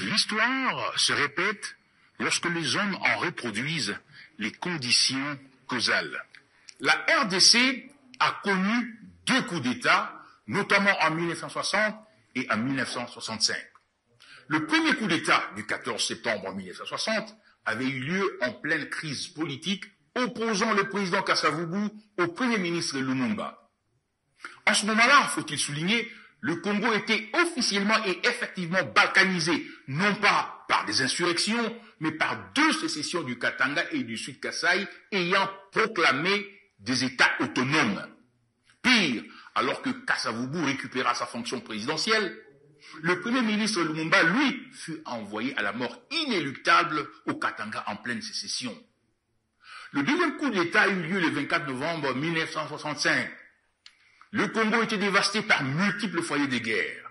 L'histoire se répète lorsque les hommes en reproduisent les conditions causales. La RDC a connu 2 coups d'État, notamment en 1960 et en 1965. Le premier coup d'État du 14 septembre 1960 avait eu lieu en pleine crise politique opposant le président Kasavubu au premier ministre Lumumba. En ce moment-là, faut-il souligner, le Congo était officiellement et effectivement balkanisé, non pas par des insurrections, mais par 2 sécessions du Katanga et du Sud Kasaï ayant proclamé des États autonomes. Pire, alors que Kasavubu récupéra sa fonction présidentielle, le premier ministre Lumumba, lui, fut envoyé à la mort inéluctable au Katanga en pleine sécession. Le deuxième coup d'État a eu lieu le 24 novembre 1965. Le Congo était dévasté par multiples foyers de guerre.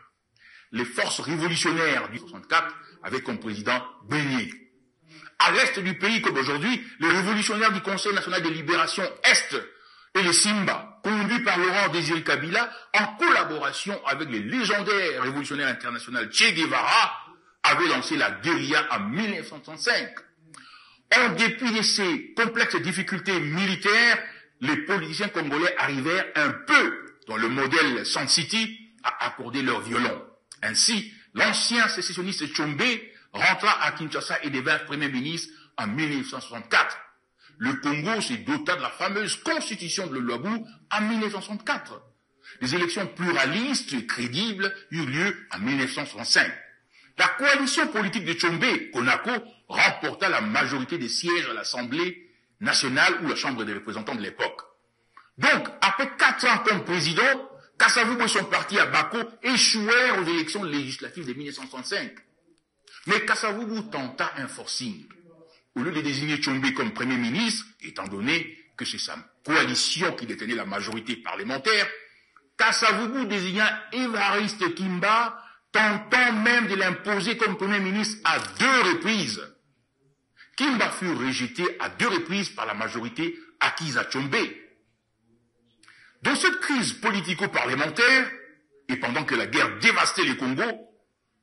Les forces révolutionnaires du 64 avaient comme président Beignet. À l'est du pays, comme aujourd'hui, les révolutionnaires du Conseil national de libération Est et les Simba, conduits par Laurent Désiré Kabila, en collaboration avec les légendaires révolutionnaires internationaux Che Guevara, avaient lancé la guérilla en 1965. En dépit de ces complexes difficultés militaires, les politiciens congolais arrivèrent un peu dans le modèle Sun City à accorder leur violon. Ainsi, l'ancien sécessionniste Tshombe rentra à Kinshasa et devint Premier ministre en 1964. Le Congo se dota de la fameuse constitution de Luabu en 1964. Les élections pluralistes et crédibles eurent lieu en 1965. La coalition politique de Tshombe, Konako, remporta la majorité des sièges à l'Assemblée nationale ou la Chambre des représentants de l'époque. Donc, après 4 ans comme président, Kasavubu et son parti à Bako échouèrent aux élections législatives de 1965. Mais Kasavubu tenta un forcing. Au lieu de désigner Tshombe comme Premier ministre, étant donné que c'est sa coalition qui détenait la majorité parlementaire, Kasavubu désigna Évariste Kimba, tentant même de l'imposer comme Premier ministre à 2 reprises. Kimba fut rejeté à 2 reprises par la majorité acquise à Tshombe. Dans cette crise politico-parlementaire, et pendant que la guerre dévastait le Congo,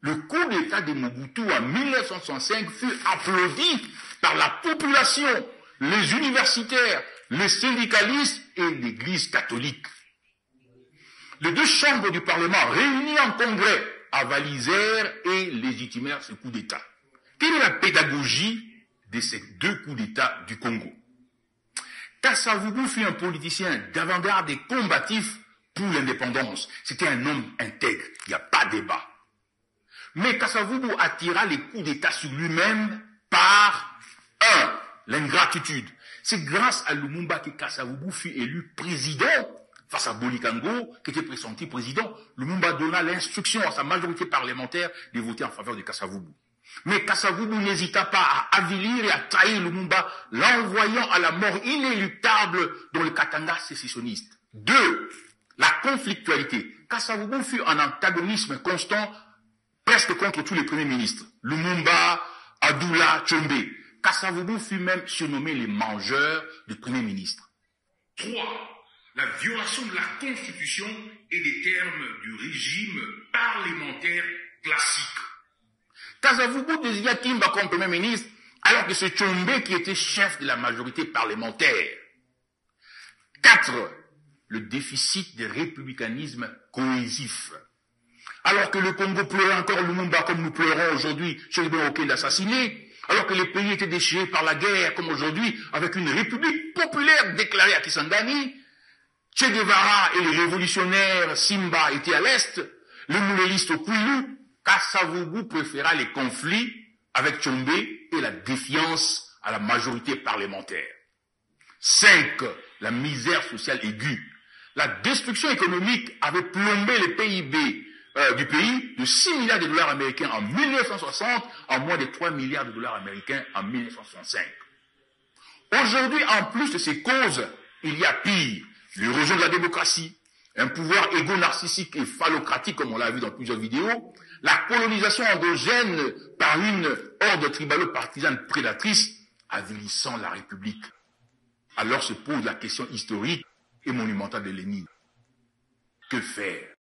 le coup d'État de Mobutu en 1965 fut applaudi par la population, les universitaires, les syndicalistes et l'Église catholique. Les 2 chambres du Parlement réunies en congrès avalisèrent et légitimèrent ce coup d'État. Quelle est la pédagogie de ces 2 coups d'État du Congo? Kasavubu fut un politicien d'avant-garde et combatif pour l'indépendance. C'était un homme intègre, il n'y a pas de débat. Mais Kasavubu attira les coups d'État sur lui-même par 1. L'ingratitude. C'est grâce à Lumumba que Kasavubu fut élu président face à Bolikango, qui était pressenti président. Lumumba donna l'instruction à sa majorité parlementaire de voter en faveur de Kasavubu. Mais Kasavubu n'hésita pas à avilir et à trahir Lumumba, l'envoyant à la mort inéluctable dans le Katanga sécessionniste. 2. La conflictualité. Kasavubu fut en antagonisme constant presque contre tous les premiers ministres. Lumumba, Adoula, Tshombe. Kasavubu fut même surnommé les mangeurs de premiers ministres. 3. La violation de la Constitution et des termes du régime parlementaire classique. Kasavubu désigna Kimba comme Premier ministre, alors que c'est Tshombe qui était chef de la majorité parlementaire. 4. Le déficit de républicanisme cohésif. Alors que le Congo pleurait encore Lumumba comme nous pleurons aujourd'hui chez les Okende assassinés, alors que les pays étaient déchirés par la guerre comme aujourd'hui, avec une république populaire déclarée à Kisangani, Che Guevara et les révolutionnaires Simba étaient à l'est, les moulélistes au Kwilu, Kasavubu préféra les conflits avec Tshombe et la défiance à la majorité parlementaire. 5. La misère sociale aiguë. La destruction économique avait plombé le PIB du pays de 6 milliards de dollars américains en 1960 à moins de 3 milliards de dollars américains en 1965. Aujourd'hui, en plus de ces causes, il y a pire. L'érosion de la démocratie, un pouvoir égo-narcissique et phallocratique, comme on l'a vu dans plusieurs vidéos, la colonisation endogène par une horde tribalo-partisane prédatrice, avilissant la République. Alors se pose la question historique et monumentale de Lénine. Que faire?